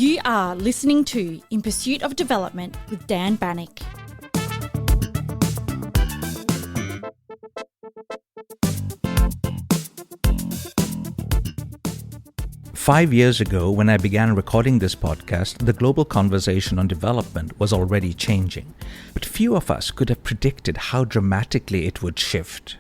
You are listening to In Pursuit of Development with Dan Bannock. Five years ago, when I began recording this podcast, the global conversation on development was already changing. But few of us could have predicted how dramatically it would shift.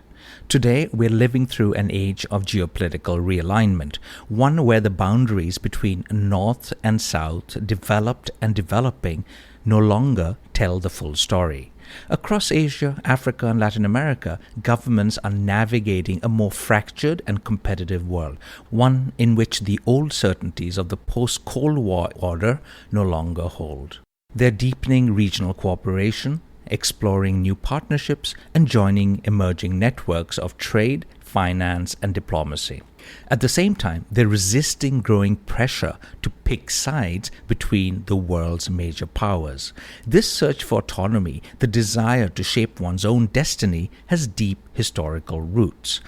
Today, we're living through an age of geopolitical realignment, one where the boundaries between North and South, developed and developing, no longer tell the full story. Across Asia, Africa, and Latin America, governments are navigating a more fractured and competitive world, one in which the old certainties of the post-Cold War order no longer hold. They're deepening regional cooperation, exploring new partnerships, and joining emerging networks of trade, finance, and diplomacy. At the same time, they're resisting growing pressure to pick sides between the world's major powers. This search for autonomy, the desire to shape one's own destiny, has deep historical roots.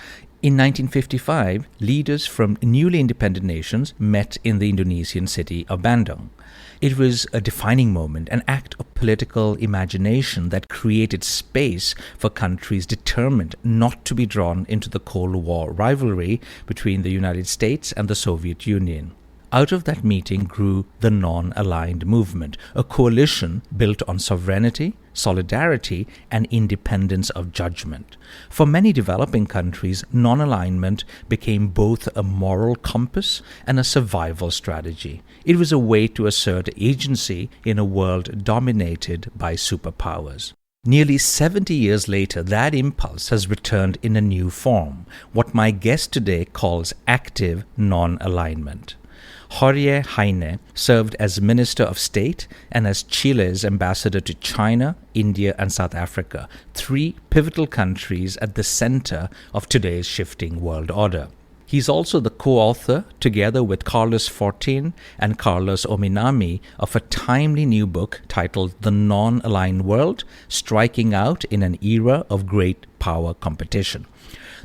In 1955, leaders from newly independent nations met in the Indonesian city of Bandung. It was a defining moment, an act of political imagination that created space for countries determined not to be drawn into the Cold War rivalry between the United States and the Soviet Union. Out of that meeting grew the Non-Aligned Movement, a coalition built on sovereignty, solidarity, and independence of judgment. For many developing countries, non-alignment became both a moral compass and a survival strategy. It was a way to assert agency in a world dominated by superpowers. Nearly 70 years later, that impulse has returned in a new form, what my guest today calls active non-alignment. Jorge Jaime served as Minister of State and as Chile's ambassador to China, India, and South Africa, three pivotal countries at the center of today's shifting world order. He's also the co-author, together with Carlos Fortin and Carlos Ominami, of a timely new book titled The Non-Aligned World: Striking Out in an Era of Great Power Competition.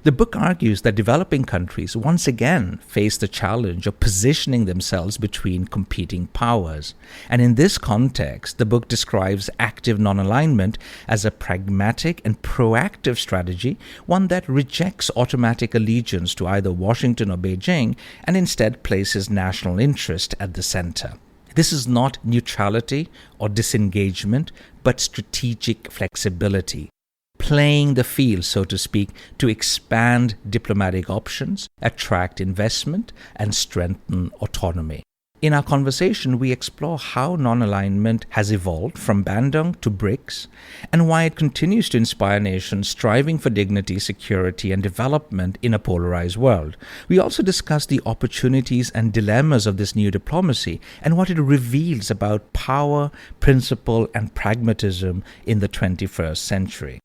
The book argues that developing countries once again face the challenge of positioning themselves between competing powers. And in this context, the book describes active non-alignment as a pragmatic and proactive strategy, one that rejects automatic allegiance to either Washington or Beijing and instead places national interest at the center. This is not neutrality or disengagement, but strategic flexibility. Playing the field, so to speak, to expand diplomatic options, attract investment, and strengthen autonomy. In our conversation, we explore how non-alignment has evolved from Bandung to BRICS and why it continues to inspire nations striving for dignity, security, and development in a polarized world. We also discuss the opportunities and dilemmas of this new diplomacy and what it reveals about power, principle, and pragmatism in the 21st century.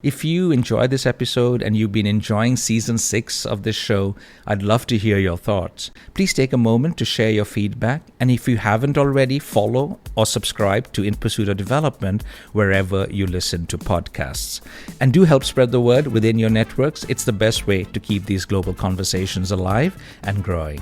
If you enjoyed this episode and you've been enjoying Season 6 of this show, I'd love to hear your thoughts. Please take a moment to share your feedback, and if you haven't already, follow or subscribe to In Pursuit of Development wherever you listen to podcasts. And do help spread the word within your networks. It's the best way to keep these global conversations alive and growing.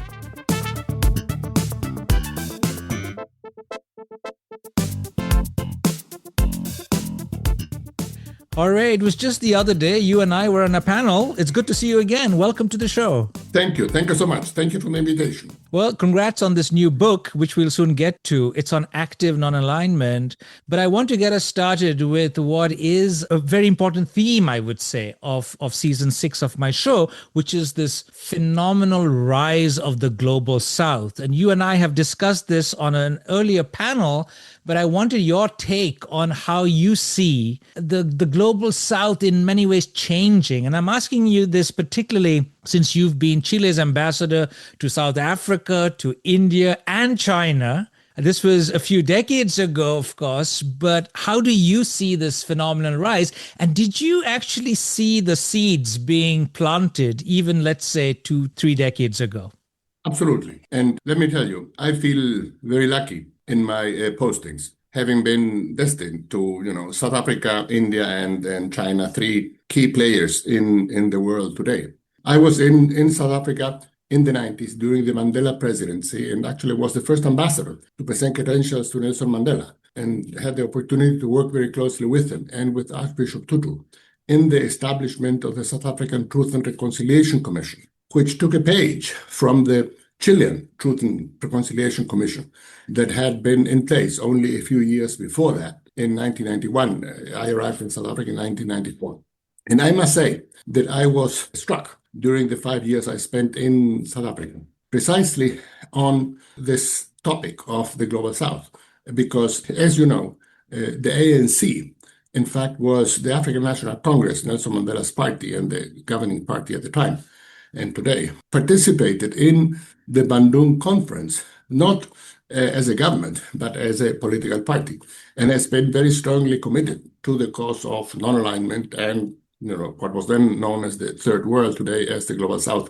All right, it was just the other day, you and I were on a panel. It's good to see you again. Welcome to the show. Thank you. Thank you so much. Thank you for the invitation. Well, congrats on this new book, which we'll soon get to. It's on active non-alignment. But I want to get us started with what is a very important theme, I would say, of Season 6 of my show, which is this phenomenal rise of the Global South. And you and I have discussed this on an earlier panel, but I wanted your take on how you see the Global South in many ways changing. And I'm asking you this particularly since you've been Chile's ambassador to South Africa, to India, and China. This was a few decades ago, of course, but how do you see this phenomenal rise? And did you actually see the seeds being planted even, let's say, 2-3 decades ago? Absolutely. And let me tell you, I feel very lucky in my postings, having been destined to, South Africa, India, and China, three key players in the world today. I was in South Africa in the 90s during the Mandela presidency, and actually was the first ambassador to present credentials to Nelson Mandela, and had the opportunity to work very closely with him and with Archbishop Tutu in the establishment of the South African Truth and Reconciliation Commission, which took a page from the Chilean Truth and Reconciliation Commission that had been in place only a few years before that. In 1991, I arrived in South Africa in 1994. And I must say that I was struck during the 5 years I spent in South Africa, precisely on this topic of the Global South. Because, as you know, the ANC, in fact, was the African National Congress, Nelson Mandela's party and the governing party at the time and today, participated in the Bandung Conference, not as a government, but as a political party, and has been very strongly committed to the cause of non-alignment and what was then known as the Third World, today as the Global South,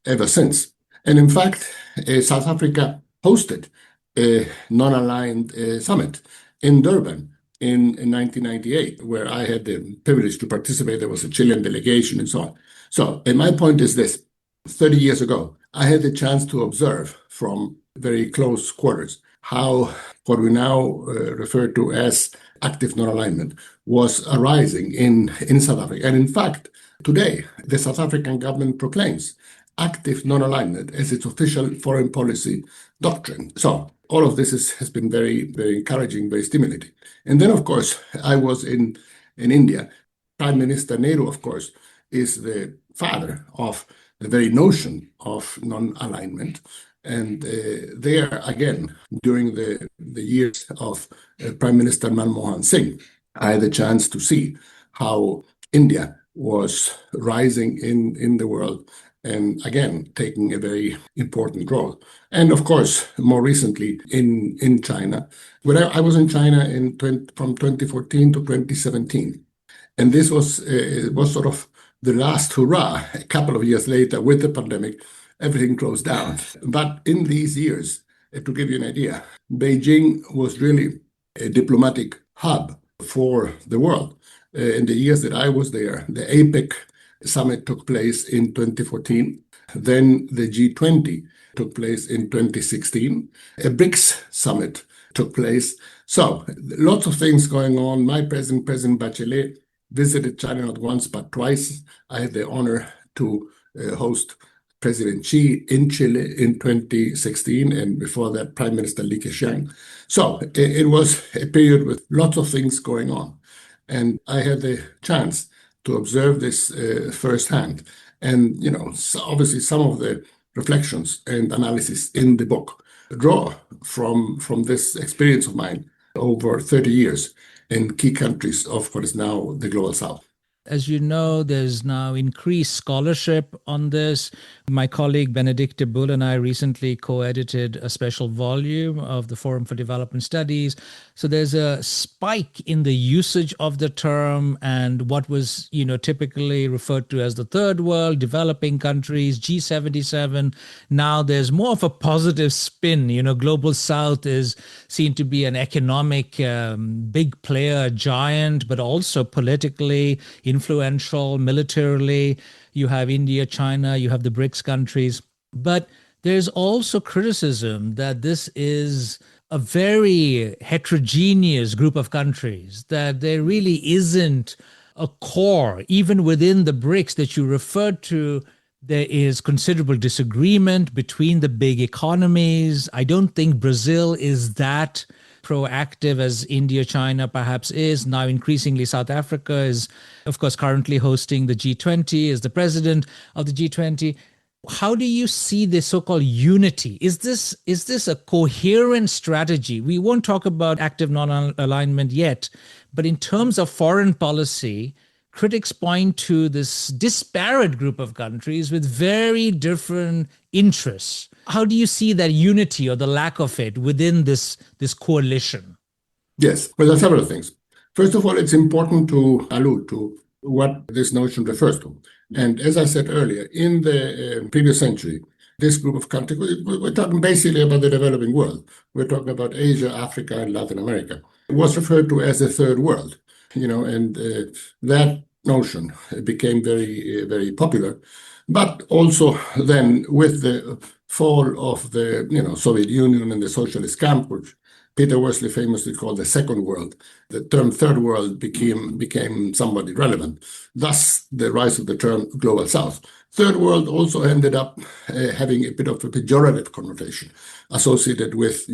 ever since. And in fact, South Africa hosted a non-aligned summit in Durban in 1998, where I had the privilege to participate. There was a Chilean delegation and so on. So, and my point is this: 30 years ago, I had the chance to observe from very close quarters how what we now refer to as active non-alignment was arising in South Africa. And in fact, today, the South African government proclaims active non-alignment as its official foreign policy doctrine. So all of this has been very, very encouraging, very stimulating. And then, of course, I was in India. Prime Minister Nehru, of course, is the father of the very notion of non-alignment. And there, again, during the years of Prime Minister Manmohan Singh, I had the chance to see how India was rising in the world and, again, taking a very important role. And, of course, more recently in China, where I was in China from 2014 to 2017. And this was sort of the last hurrah. A couple of years later, with the pandemic, everything closed down. But in these years, to give you an idea, Beijing was really a diplomatic hub for the world. In the years that I was there, the APEC summit took place in 2014. Then the G20 took place in 2016. A BRICS summit took place. So lots of things going on. My president, President Bachelet, visited China not once but twice. I had the honor to host President Xi in Chile in 2016, and before that, Prime Minister Li Keqiang. So it was a period with lots of things going on. And I had the chance to observe this firsthand. And, so obviously some of the reflections and analysis in the book draw from this experience of mine over 30 years in key countries of what is now the Global South. As you know, there's now increased scholarship on this. My colleague Benedicte Bull and I recently co-edited a special volume of the Forum for Development Studies. So there's a spike in the usage of the term, and what was, typically referred to as the Third World, developing countries, G77. Now there's more of a positive spin. Global South is seen to be an economic big player, giant, but also politically influential, militarily. You have India, China, you have the BRICS countries. But there's also criticism that this is a very heterogeneous group of countries, that there really isn't a core, even within the BRICS that you referred to. There is considerable disagreement between the big economies. I don't think Brazil is that proactive as India, China perhaps is. Now increasingly South Africa is, of course, currently hosting the G20, is the president of the G20. How do you see this so-called unity? Is this a coherent strategy? We won't talk about active non-alignment yet, but in terms of foreign policy, critics point to this disparate group of countries with very different interests. How do you see that unity or the lack of it within this coalition? Yes, well, there are several things. First of all, it's important to allude to what this notion refers to. And as I said earlier, in the previous century, this group of countries, we're talking basically about the developing world. We're talking about Asia, Africa, and Latin America. It was referred to as the Third World, and that notion became very, very popular But also then with the fall of the Soviet Union and the socialist camp, which Peter Worsley famously called the Second World, the term Third World became somewhat irrelevant. Thus, the rise of the term Global South. Third World also ended up having a bit of a pejorative connotation associated with,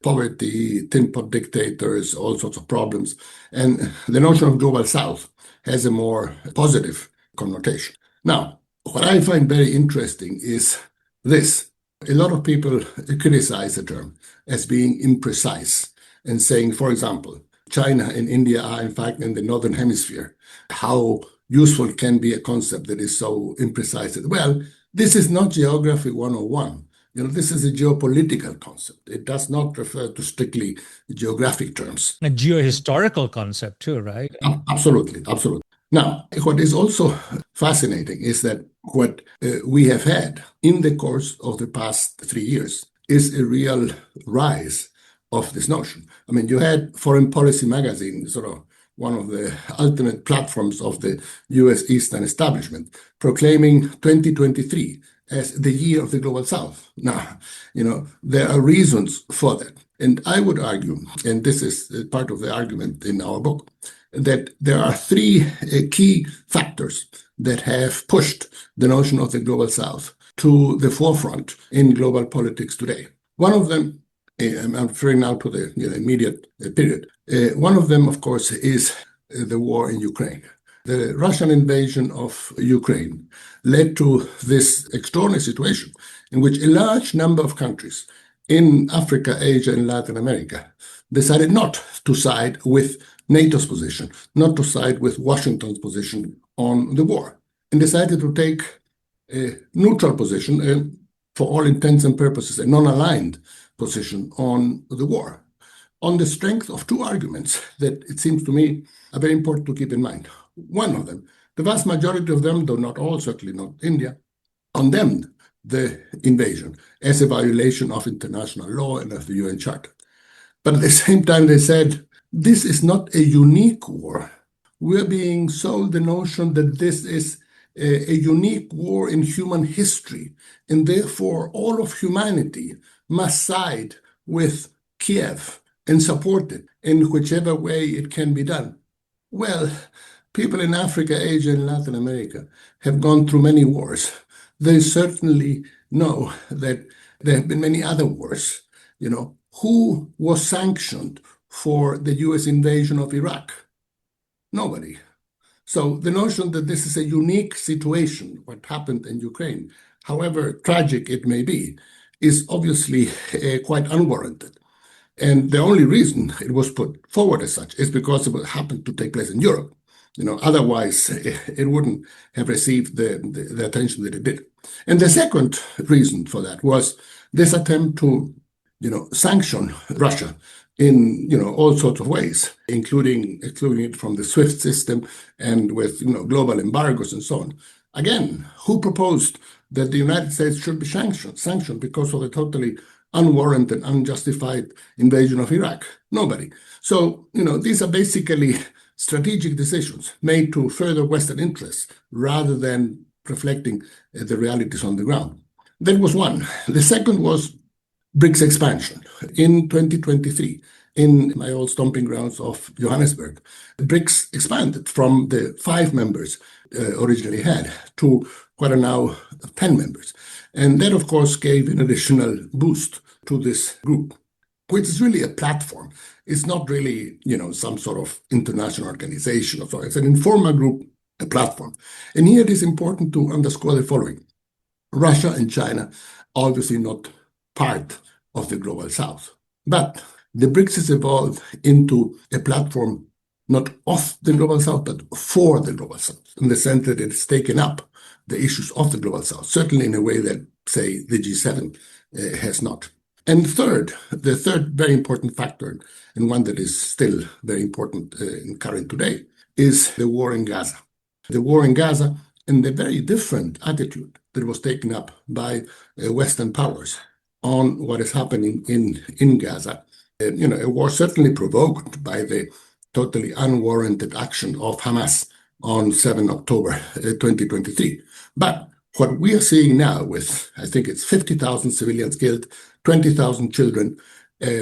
poverty, tin pot dictators, all sorts of problems. And the notion of Global South has a more positive connotation. Now, what I find very interesting is this. A lot of people criticize the term as being imprecise and saying, for example, China and India are in fact in the Northern Hemisphere. How useful can be a concept that is so imprecise? Well, this is not Geography 101. This is a geopolitical concept. It does not refer to strictly geographic terms. A geohistorical concept too, right? Absolutely, absolutely. Now, what is also fascinating is that what we have had in the course of the past 3 years is a real rise of this notion. I mean, you had Foreign Policy magazine, sort of one of the ultimate platforms of the US Eastern establishment, proclaiming 2023 as the year of the Global South. Now, there are reasons for that. And I would argue, and this is part of the argument in our book, that there are three key factors that have pushed the notion of the Global South to the forefront in global politics today. One of them, I'm referring now to the immediate period. One of them, of course, is the war in Ukraine. The Russian invasion of Ukraine led to this extraordinary situation in which a large number of countries in Africa, Asia, and Latin America decided not to side with NATO's position, not to side with Washington's position on the war, and decided to take a neutral position, for all intents and purposes, a non-aligned position on the war, on the strength of two arguments that it seems to me are very important to keep in mind. One of them, the vast majority of them, though not all, certainly not India, condemned the invasion as a violation of international law and of the UN Charter. But at the same time, they said, this is not a unique war. We're being sold the notion that this is a unique war in human history, and therefore all of humanity must side with Kiev and support it in whichever way it can be done. Well, people in Africa, Asia, and Latin America have gone through many wars. They certainly know that there have been many other wars. Who was sanctioned for the US invasion of Iraq? Nobody. So the notion that this is a unique situation, what happened in Ukraine, however tragic it may be, is obviously quite unwarranted. And the only reason it was put forward as such is because it happened to take place in Europe. Otherwise it wouldn't have received the attention that it did. And the second reason for that was this attempt to, sanction Russia in, all sorts of ways, including it from the SWIFT system and with, global embargoes and so on. Again, who proposed that the United States should be sanctioned because of the totally unwarranted, unjustified invasion of Iraq? Nobody. So, these are basically strategic decisions made to further Western interests rather than reflecting the realities on the ground. That was one. The second was BRICS expansion. In 2023, in my old stomping grounds of Johannesburg, BRICS expanded from the 5 members originally had to what are now 10 members. And that, of course, gave an additional boost to this group, which is really a platform. It's not really, some sort of international organization or so. It's an informal group, a platform. And here it is important to underscore the following. Russia and China are obviously not part of the Global South. But the BRICS has evolved into a platform not of the Global South, but for the Global South, in the sense that it's taken up the issues of the Global South, certainly in a way that, say, the G7 has not. And the third very important factor, and one that is still very important in current today, is the war in Gaza. The war in Gaza and the very different attitude that was taken up by Western powers on what is happening in Gaza. A war certainly provoked by the totally unwarranted action of Hamas on 7 October 2023. But what we are seeing now with, I think it's 50,000 civilians killed, 20,000 children,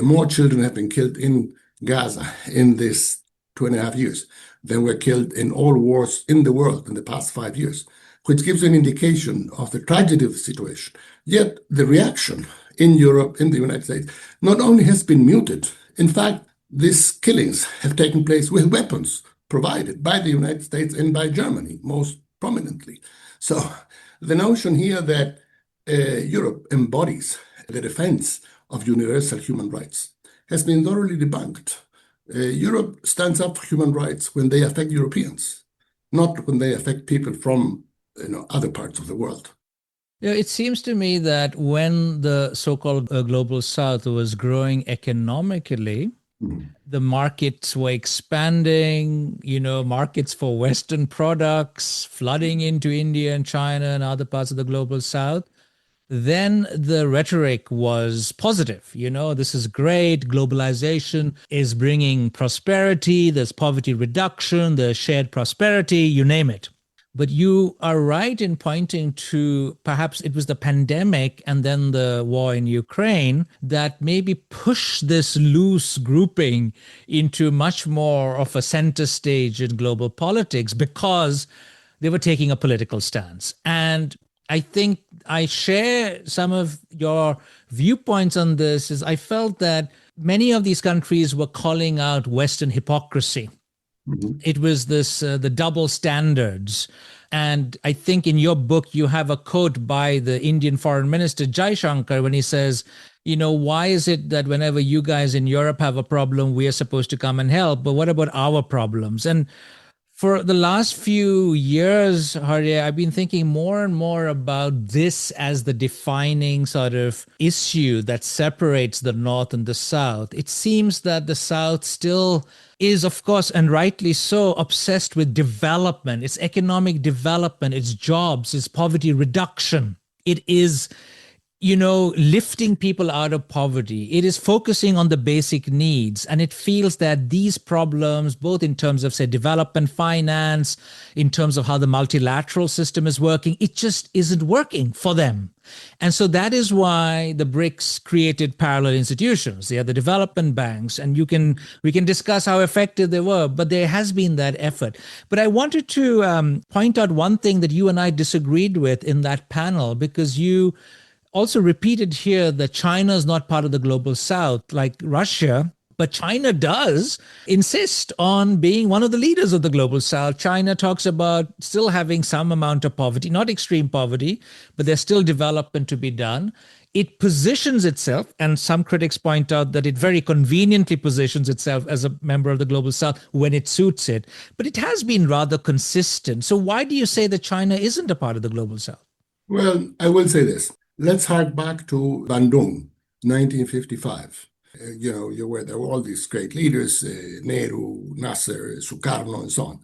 more children have been killed in Gaza in this 2.5 years than were killed in all wars in the world in the past 5 years, which gives an indication of the tragedy of the situation. Yet the reaction in Europe, in the United States, not only has been muted, in fact, these killings have taken place with weapons provided by the United States and by Germany, most prominently. So the notion here that Europe embodies the defense of universal human rights has been thoroughly debunked. Europe stands up for human rights when they affect Europeans, not when they affect people from other parts of the world. Yeah, it seems to me that when the so-called global South was growing economically, the markets were expanding, markets for Western products, flooding into India and China and other parts of the global South. Then the rhetoric was positive. This is great. Globalization is bringing prosperity. There's poverty reduction, there's shared prosperity, you name it. But you are right in pointing to perhaps it was the pandemic and then the war in Ukraine that maybe pushed this loose grouping into much more of a center stage in global politics because they were taking a political stance. And I think I share some of your viewpoints on this. Is I felt that many of these countries were calling out Western hypocrisy. It was this the double standards. And I think in your book, you have a quote by the Indian Foreign Minister, Jaishankar, when he says, why is it that whenever you guys in Europe have a problem, we are supposed to come and help? But what about our problems? And for the last few years, Hari, I've been thinking more and more about this as the defining sort of issue that separates the North and the South. It seems that the South still is, of course, and rightly so, obsessed with development, its economic development, its jobs, its poverty reduction. It is lifting people out of poverty. It is focusing on the basic needs. And it feels that these problems, both in terms of, say, development finance, in terms of how the multilateral system is working, it just isn't working for them. And so that is why the BRICS created parallel institutions. They are the development banks, and we can discuss how effective they were, but there has been that effort. But I wanted to point out one thing that you and I disagreed with in that panel, because you also repeated here that China is not part of the global South like Russia, but China does insist on being one of the leaders of the global South. China talks about still having some amount of poverty, not extreme poverty, but there's still development to be done. It positions itself, and some critics point out that it very conveniently positions itself as a member of the global South when it suits it. But it has been rather consistent. So why do you say that China isn't a part of the global South? Well, I will say this. Let's hark back to Bandung, 1955. There were all these great leaders, Nehru, Nasser, Sukarno, and so on.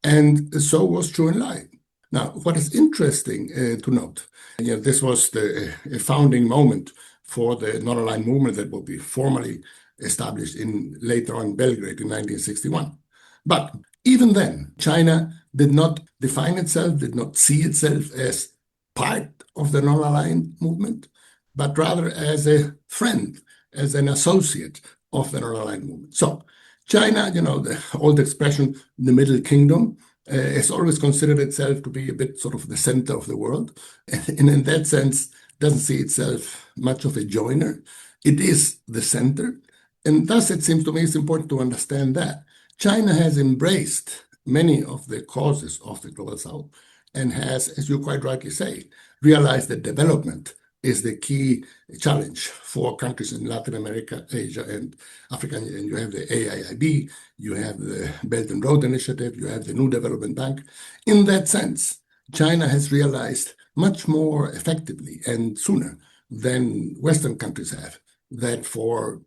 And so was Zhou Enlai. Now, what is interesting to note, this was the founding moment for the non-aligned movement that will be formally established later on in Belgrade in 1961. But even then, China did not define itself, did not see itself as part of the non-aligned movement, but rather as a friend, as an associate of the non-aligned movement. So China, the old expression, the Middle Kingdom, has always considered itself to be a bit sort of the center of the world. And in that sense, doesn't see itself much of a joiner. It is the center. And thus, it seems to me it's important to understand that China has embraced many of the causes of the Global South and has, as you quite rightly say, realized that development is the key challenge for countries in Latin America, Asia, and Africa. And you have the AIIB, you have the Belt and Road Initiative, you have the New Development Bank. In that sense, China has realized much more effectively and sooner than Western countries have that for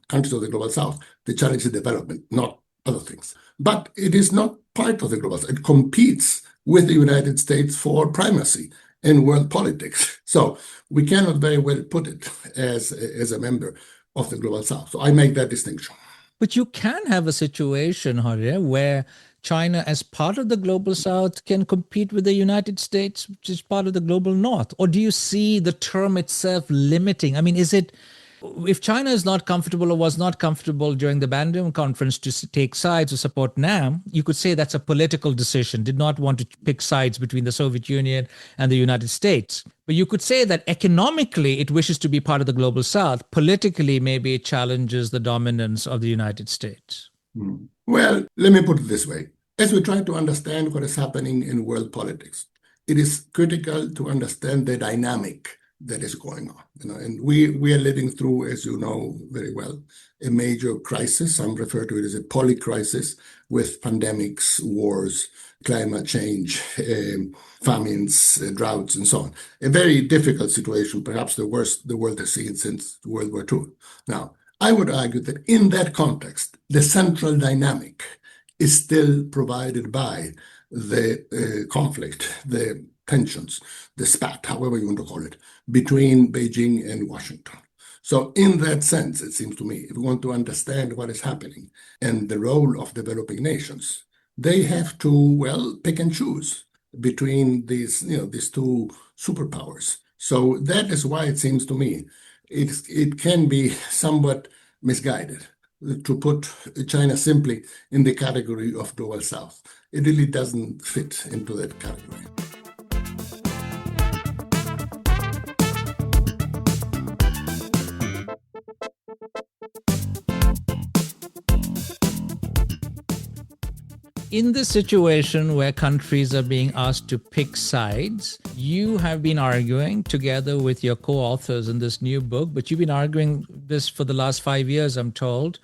countries of the Global South, the challenge is development, not other things. But it is not part of the Global South. It competes with the United States for primacy in world politics. So we cannot very well put it as a member of the Global South. So I make that distinction. But you can have a situation, Hari, where China, as part of the global south, can compete with the United States, which is part of the global north? Or do you see the term itself limiting? I mean, if China is not comfortable or was not comfortable during the Bandung conference to take sides or support NAM, you could say that's a political decision, did not want to pick sides between the Soviet Union and the United States. But you could say that economically it wishes to be part of the global south. Politically, maybe it challenges the dominance of the United States. Well, let me put it this way. As we try to understand what is happening in world politics, it is critical to understand the dynamic that is going on. And we are living through, as you know very well, a major crisis. Some refer to it as a polycrisis, with pandemics, wars, climate change, famines, droughts, and so on. A very difficult situation, perhaps the worst the world has seen since World War II. Now, I would argue that in that context, the central dynamic is still provided by the conflict, the tensions, the spat, however you want to call it, between Beijing and Washington. So in that sense, it seems to me, if we want to understand what is happening and the role of developing nations, they have to, well, pick and choose between these two superpowers. So that is why it seems to me it can be somewhat misguided to put China simply in the category of global south. It really doesn't fit into that category. In this situation where countries are being asked to pick sides, you have been arguing together with your co-authors in this new book, but you've been arguing this for the last 5 years, I'm told,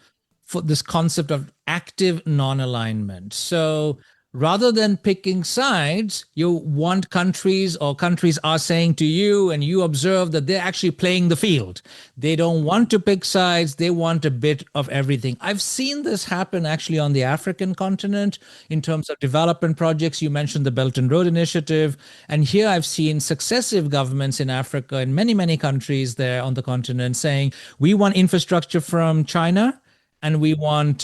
for this concept of active non-alignment. So rather than picking sides, you want countries, or countries are saying to you, and you observe that they're actually playing the field. They don't want to pick sides. They want a bit of everything. I've seen this happen actually on the African continent in terms of development projects. You mentioned the Belt and Road Initiative. And here I've seen successive governments in Africa, in many, many countries there on the continent, saying, we want infrastructure from China, and we want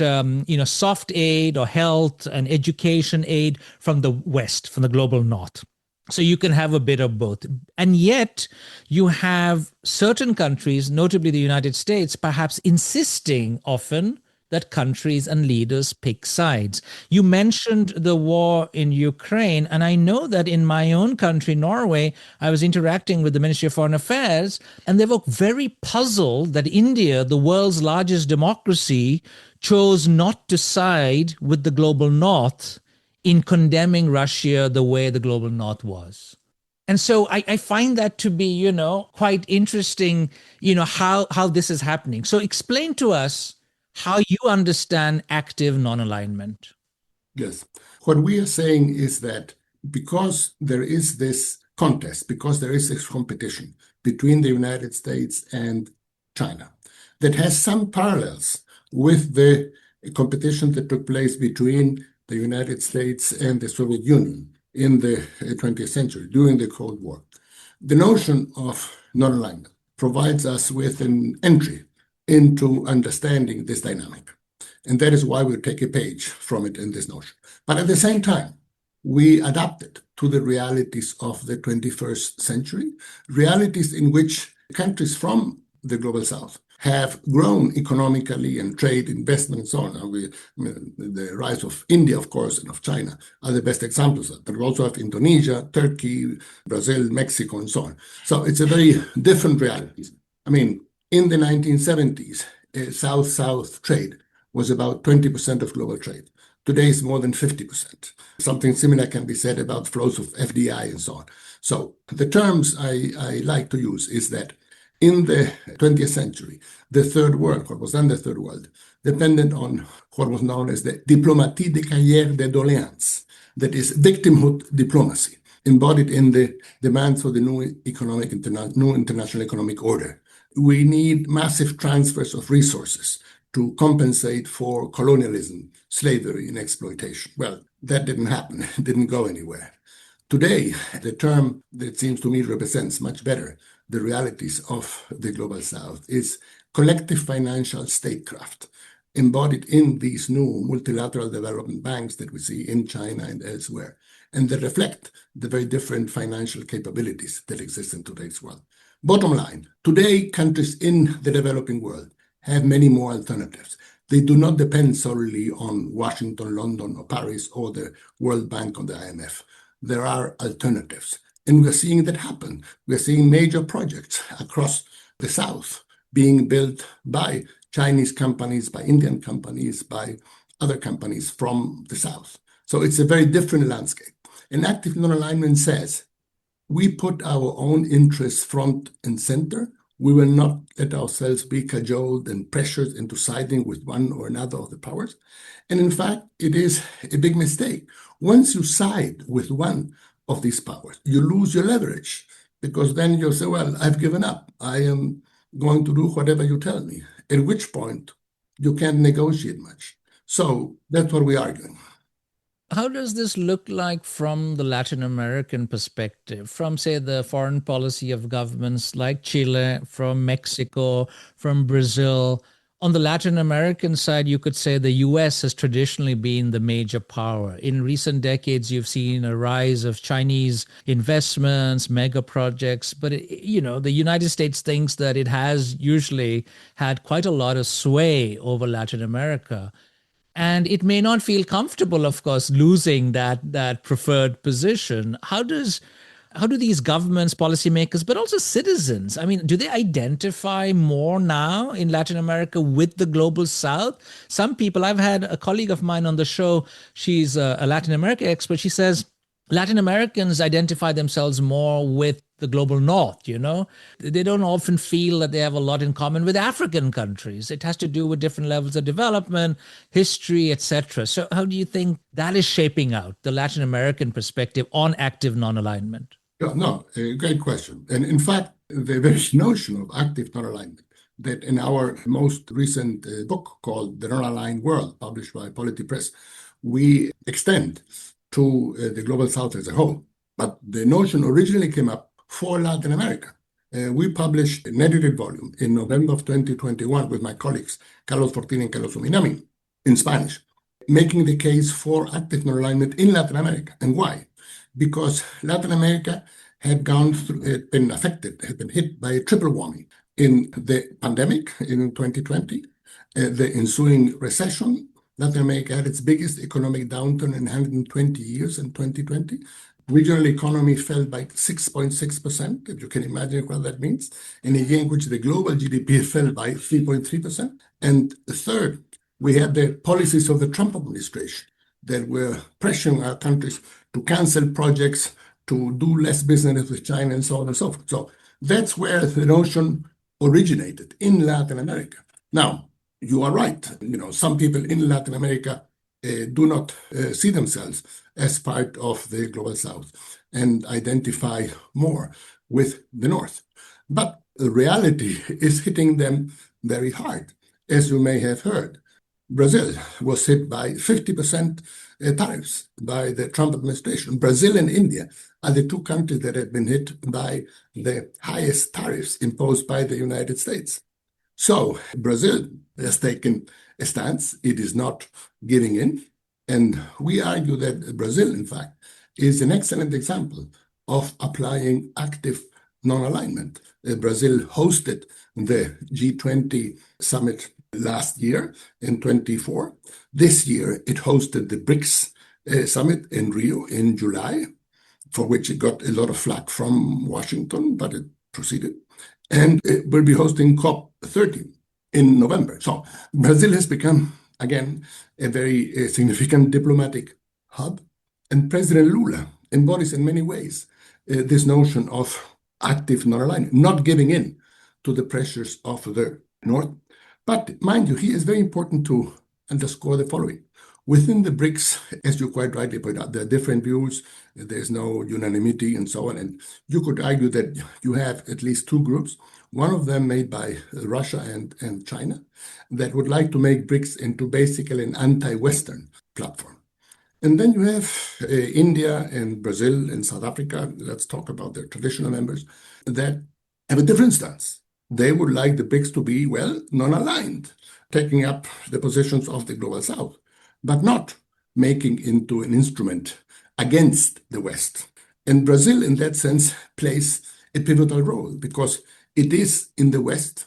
soft aid or health and education aid from the West, from the global North. So you can have a bit of both. And yet you have certain countries, notably the United States, perhaps insisting often that countries and leaders pick sides. You mentioned the war in Ukraine, and I know that in my own country, Norway, I was interacting with the Ministry of Foreign Affairs, and they were very puzzled that India, the world's largest democracy, chose not to side with the global North in condemning Russia the way the global North was. And so I find that to be, quite interesting, how this is happening. So explain to us how you understand active non-alignment. Yes. What we are saying is that because there is this contest, because there is this competition between the United States and China that has some parallels with the competition that took place between the United States and the Soviet Union in the 20th century during the Cold War. The notion of non-alignment provides us with an entry into understanding this dynamic. And that is why we take a page from it in this notion. But at the same time, we adapt it to the realities of the 21st century, realities in which countries from the global south have grown economically and trade, investment, and so on. The rise of India, of course, and of China are the best examples of that. But we also have Indonesia, Turkey, Brazil, Mexico, and so on. So it's a very different reality. In the 1970s, South-South trade was about 20% of global trade. Today, it's more than 50%. Something similar can be said about flows of FDI and so on. So the terms I like to use is that in the 20th century, the Third World, what was then the Third World, depended on what was known as the diplomatie de carrière de doléance, that is victimhood diplomacy, embodied in the demands for the new international economic order. We need massive transfers of resources to compensate for colonialism, slavery, and exploitation. Well, that didn't happen. It didn't go anywhere. Today, the term that seems to me represents much better the realities of the global south is collective financial statecraft. embodied in these new multilateral development banks that we see in China and elsewhere, and they reflect the very different financial capabilities that exist in today's world. Bottom line, today countries in the developing world have many more alternatives. They do not depend solely on Washington, London, or Paris, or the World Bank or the IMF. There are alternatives, and we're seeing that happen. We're seeing major projects across the South being built by Chinese companies, by Indian companies, by other companies from the South. So it's a very different landscape. And active non-alignment says, we put our own interests front and center. We will not let ourselves be cajoled and pressured into siding with one or another of the powers. And in fact, it is a big mistake. Once you side with one of these powers, you lose your leverage, because then you'll say, well, I've given up. I am going to do whatever you tell me, at which point you can't negotiate much. So that's what we're arguing. How does this look like from the Latin American perspective, from, say, the foreign policy of governments like Chile, from Mexico, from Brazil? On the Latin American side, you could say the US has traditionally been the major power. In recent decades, you've seen a rise of Chinese investments, mega projects. But, the United States thinks that it has usually had quite a lot of sway over Latin America. And it may not feel comfortable, of course, losing that preferred position. How do these governments, policymakers, but also citizens, do they identify more now in Latin America with the global South? Some people, I've had a colleague of mine on the show, she's a Latin America expert. She says Latin Americans identify themselves more with the global North, They don't often feel that they have a lot in common with African countries. It has to do with different levels of development, history, etc. So how do you think that is shaping out, the Latin American perspective on active non-alignment? No, a great question. And in fact, the very notion of active non-alignment that in our most recent book called The Non-Aligned World, published by Polity Press, we extend to the global South as a whole. But the notion originally came up for Latin America. We published an edited volume in November of 2021 with my colleagues, Carlos Fortin and Carlos Uminami, in Spanish, making the case for active non-alignment in Latin America. And why? Because Latin America had been affected, had been hit by a triple whammy in the pandemic in 2020, the ensuing recession. Latin America had its biggest economic downturn in 120 years in 2020. Regional economy fell by 6.6%, if you can imagine what that means, in a year in which the global GDP fell by 3.3%. And third, we had the policies of the Trump administration that were pressuring our countries to cancel projects, to do less business with China, and so on and so forth. So that's where the notion originated in Latin America. Now, you are right. Some people in Latin America do not see themselves as part of the global South and identify more with the North. But the reality is hitting them very hard. As you may have heard, Brazil was hit by 50% tariffs by the Trump administration. Brazil and India are the two countries that have been hit by the highest tariffs imposed by the United States. So Brazil has taken a stance. It is not giving in. And we argue that Brazil, in fact, is an excellent example of applying active non-alignment. Brazil hosted the G20 summit last year in 2024. This year, it hosted the BRICS summit in Rio in July, for which it got a lot of flack from Washington, but it proceeded. And it will be hosting COP30 in November. So Brazil has become, again, a very significant diplomatic hub. And President Lula embodies in many ways this notion of active non-alignment, not giving in to the pressures of the North. But mind you, here is very important to underscore the following. Within the BRICS, as you quite rightly point out, there are different views, there's no unanimity and so on. And you could argue that you have at least two groups, one of them made by Russia and China, that would like to make BRICS into basically an anti-Western platform. And then you have India and Brazil and South Africa, let's talk about their traditional members, that have a different stance. They would like the BRICS to be, well, non-aligned. taking up the positions of the Global South, but not making into an instrument against the West. And Brazil, in that sense, plays a pivotal role because it is in the West,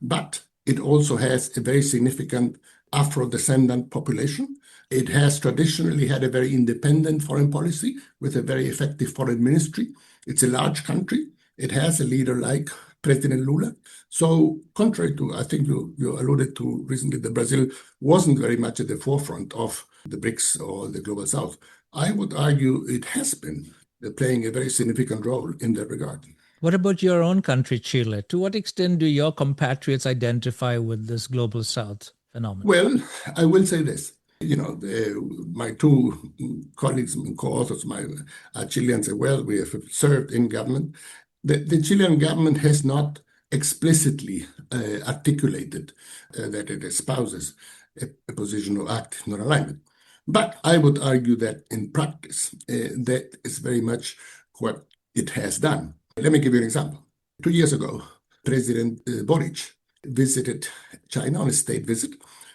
but it also has a very significant Afro-descendant population. It has traditionally had a very independent foreign policy with a very effective foreign ministry. It's a large country. It has a leader like President Lula. So contrary to, I think you alluded to recently, that Brazil wasn't very much at the forefront of the BRICS or the Global South, I would argue it has been playing a very significant role in that regard. What about your own country, Chile? To what extent do your compatriots identify with this Global South phenomenon? Well, I will say this. My two colleagues and co-authors are Chileans as well. We have served in government. The Chilean government has not explicitly articulated that it espouses a position of active non-alignment. But I would argue that in practice, that is very much what it has done. Let me give you an example. 2 years ago, President Boric visited China on a state visit.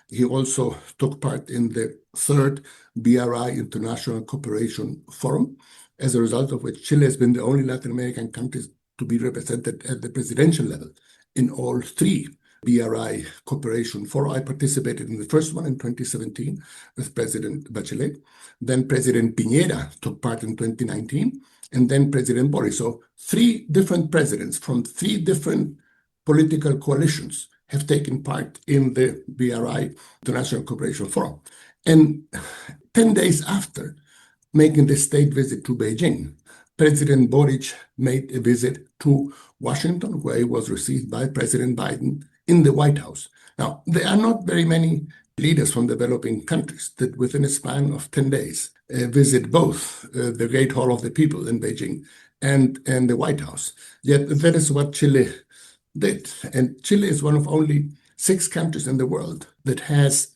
He also took part in the third BRI International Cooperation Forum, as a result of which Chile has been the only Latin American country to be represented at the presidential level in all three BRI cooperation fora. I participated in the first one in 2017 with President Bachelet. Then President Piñera took part in 2019, and then President Boric. So 3 different presidents from 3 different political coalitions have taken part in the BRI International Cooperation Forum. And 10 days after making the state visit to Beijing, President Boric made a visit to Washington, where he was received by President Biden in the White House. Now, there are not very many leaders from developing countries that within a span of 10 days visit both the Great Hall of the People in Beijing and the White House. Yet that is what Chile did. And Chile is one of only 6 countries in the world that has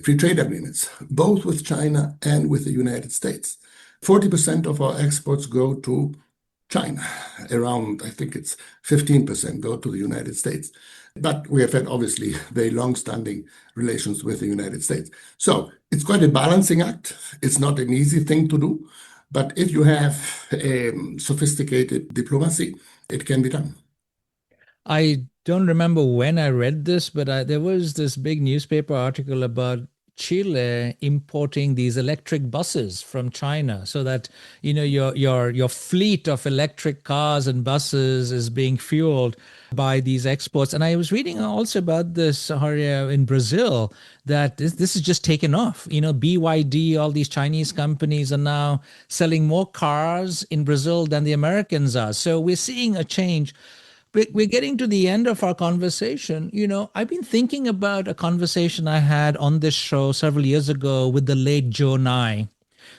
free trade agreements, both with China and with the United States. 40% of our exports go to China. Around, I think it's 15% go to the United States. But we have had obviously very long-standing relations with the United States. So it's quite a balancing act. It's not an easy thing to do. But if you have sophisticated diplomacy, it can be done. I don't remember when I read this, but there was this big newspaper article about Chile importing these electric buses from China, so that your fleet of electric cars and buses is being fueled by these exports. And I was reading also about this, Jorge, in Brazil, that this is just taken off. BYD, all these Chinese companies are now selling more cars in Brazil than the Americans are. So we're seeing a change. We're getting to the end of our conversation. I've been thinking about a conversation I had on this show several years ago with the late Joe Nye,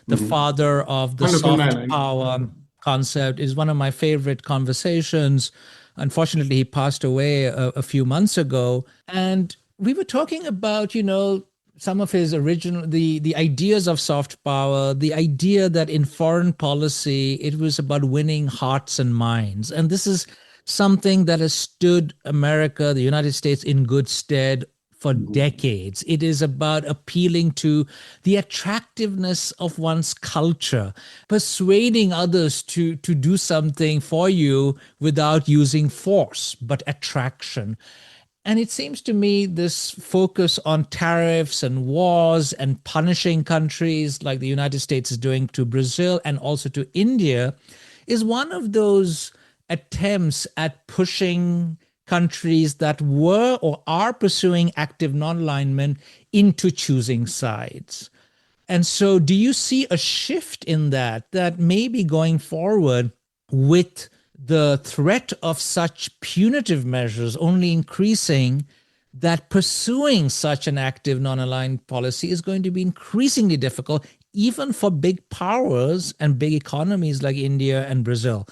the father of the soft power concept. Is one of my favorite conversations. Unfortunately, he passed away a few months ago. And we were talking about, some of his original, the ideas of soft power, the idea that in foreign policy, it was about winning hearts and minds. And this is something that has stood America, the United States, in good stead for decades. It is about appealing to the attractiveness of one's culture, persuading others to do something for you without using force, but attraction. And it seems to me this focus on tariffs and wars and punishing countries like the United States is doing to Brazil and also to India is one of those attempts at pushing countries that were or are pursuing active non-alignment into choosing sides. And so do you see a shift in that maybe going forward with the threat of such punitive measures only increasing, that pursuing such an active non-aligned policy is going to be increasingly difficult, even for big powers and big economies like India and Brazil?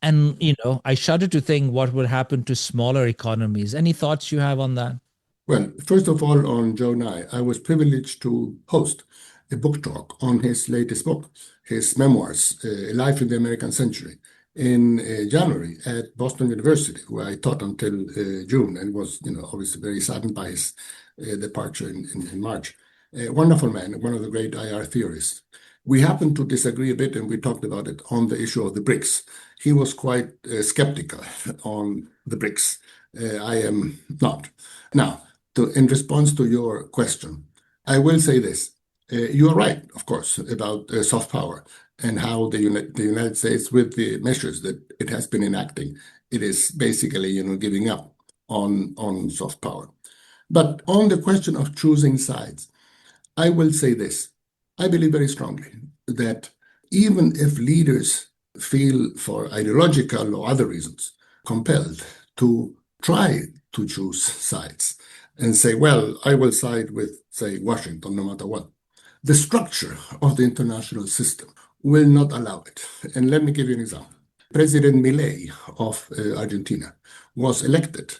And, I shudder to think what would happen to smaller economies. Any thoughts you have on that? Well, first of all, on Joe Nye, I was privileged to host a book talk on his latest book, his memoirs, A Life in the American Century. in January at Boston University, where I taught until June, and was, obviously very saddened by his departure in March. A wonderful man, one of the great IR theorists. We happened to disagree a bit, and we talked about it on the issue of the BRICS. He was quite skeptical on the BRICS. I am not. Now, in response to your question, I will say this. You are right, of course, about soft power and how the United States, with the measures that it has been enacting, it is basically, giving up on soft power. But on the question of choosing sides, I will say this. I believe very strongly that even if leaders feel, for ideological or other reasons, compelled to try to choose sides and say, well, I will side with, say, Washington no matter what, the structure of the international system will not allow it. And let me give you an example. President Milei of Argentina was elected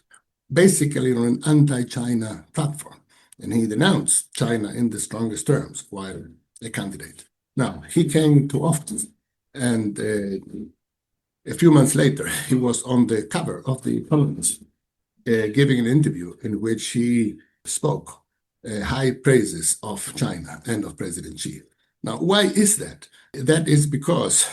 basically on an anti-China platform. And he denounced China in the strongest terms while a candidate. Now, he came to office, and a few months later, he was on the cover of The Economist, giving an interview in which he spoke high praises of China and of President Xi. Now, why is that? That is because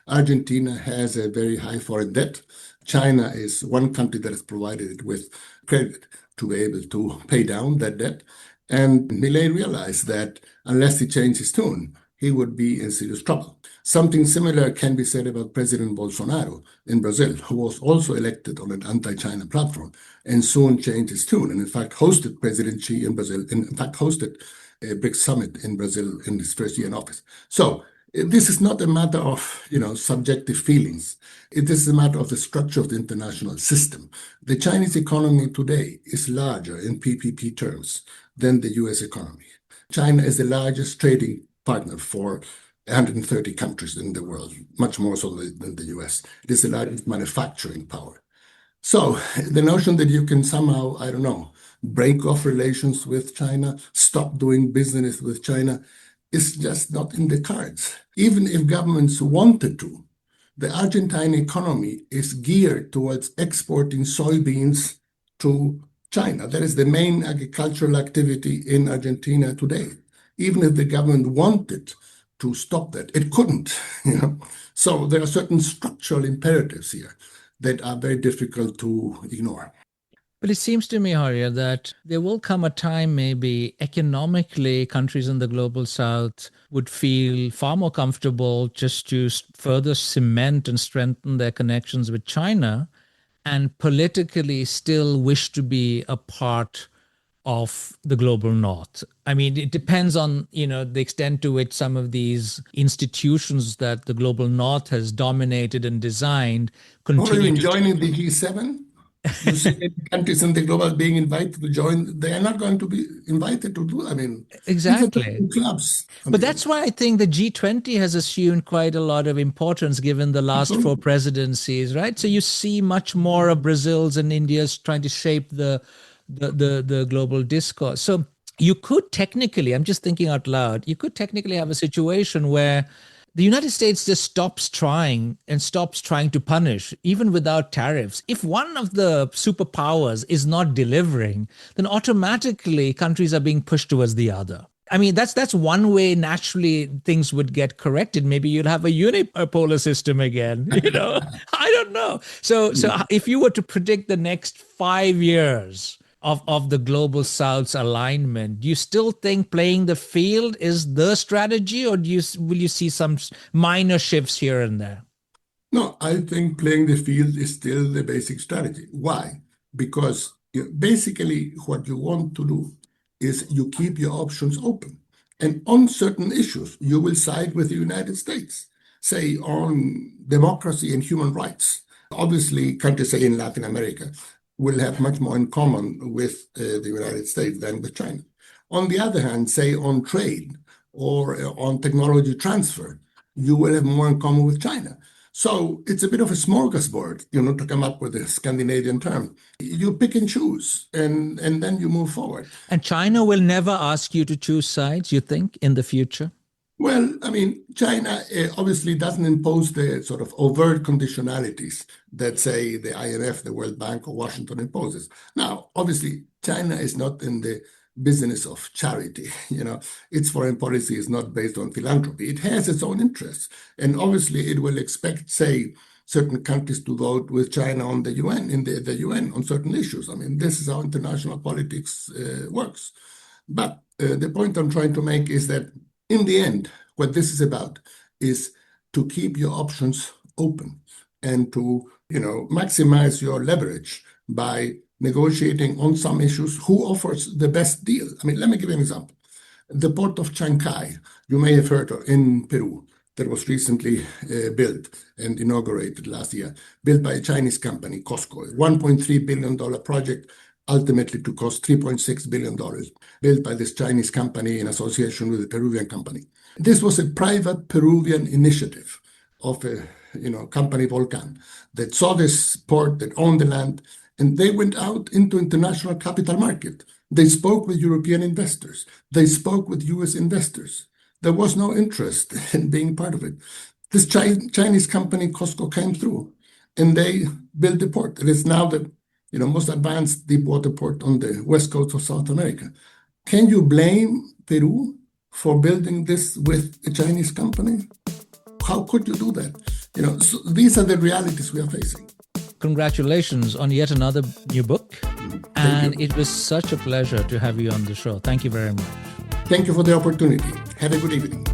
Argentina has a very high foreign debt. China is one country that has provided it with credit to be able to pay down that debt. And Milei realized that unless he changed his tune, he would be in serious trouble. Something similar can be said about President Bolsonaro in Brazil, who was also elected on an anti-China platform and soon changed his tune, and in fact hosted President Xi in Brazil, and in fact hosted a BRICS summit in Brazil in his first year in office. So this is not a matter of, subjective feelings. It is a matter of the structure of the international system. The Chinese economy today is larger in PPP terms than the US economy. China is the largest trading partner for 130 countries in the world, much more so than the US. It is the largest manufacturing power. So the notion that you can somehow, I don't know, break off relations with China, stop doing business with China, is just not in the cards. Even if governments wanted to, the Argentine economy is geared towards exporting soybeans to China. That is the main agricultural activity in Argentina today. Even if the government wanted to stop that, it couldn't. So there are certain structural imperatives here that are very difficult to ignore. But it seems to me, Jorge, that there will come a time maybe economically countries in the global south would feel far more comfortable just to further cement and strengthen their connections with China, and politically still wish to be a part of the global north. I mean, it depends on, the extent to which some of these institutions that the global north has dominated and designed continue. Are you joining the G7? You see countries in the global being invited to join. They are not going to be invited to do. Exactly. Clubs. But that's why I think the G20 has assumed quite a lot of importance given the last four presidencies, right? So you see much more of Brazil's and India's trying to shape the global discourse. So you could technically, I'm just thinking out loud, you could technically have a situation where the United States just stops trying to punish, even without tariffs. If one of the superpowers is not delivering, then automatically countries are being pushed towards the other. I mean, that's one way naturally things would get corrected. Maybe you'd have a unipolar system again, I don't know. So if you were to predict the next 5 years of the global South's alignment, do you still think playing the field is the strategy, or will you see some minor shifts here and there? No, I think playing the field is still the basic strategy. Why? Because basically what you want to do is you keep your options open. And on certain issues, you will side with the United States, say on democracy and human rights. Obviously, countries, say in Latin America, will have much more in common with the United States than with China. On the other hand, say on trade or on technology transfer, you will have more in common with China. So it's a bit of a smorgasbord, to come up with a Scandinavian term. You pick and choose, and then you move forward. And China will never ask you to choose sides, you think, in the future? Well, I mean, China obviously doesn't impose the sort of overt conditionalities that, say, the IMF, the World Bank, or Washington imposes. Now, obviously, China is not in the business of charity. Its foreign policy is not based on philanthropy. It has its own interests. And obviously, it will expect, say, certain countries to vote with China on the UN, in the UN on certain issues. I mean, this is how international politics works. But the point I'm trying to make is that in the end, what this is about is to keep your options open and to, maximize your leverage by negotiating on some issues who offers the best deal. I mean, let me give you an example. The port of Chancay, you may have heard of, in Peru, that was recently built and inaugurated last year, built by a Chinese company, COSCO, $1.3 billion project, ultimately to cost $3.6 billion, built by this Chinese company in association with a Peruvian company. This was a private Peruvian initiative of a company, Volcan, that saw this port, that owned the land, and they went out into international capital market. They spoke with European investors. They spoke with US investors. There was no interest in being part of it. This Chinese company, COSCO, came through, and they built the port. It is now the most advanced deep water port on the west coast of South America. Can you blame Peru for building this with a Chinese company? How could you do that? So these are the realities we are facing. Congratulations on yet another new book. And it was such a pleasure to have you on the show. Thank you very much. Thank you for the opportunity. Have a good evening.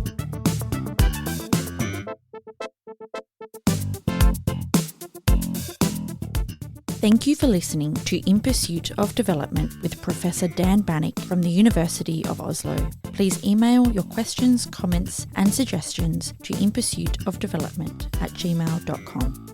Thank you for listening to In Pursuit of Development with Professor Dan Bannock from the University of Oslo. Please email your questions, comments, and suggestions to inpursuitofdevelopment@gmail.com.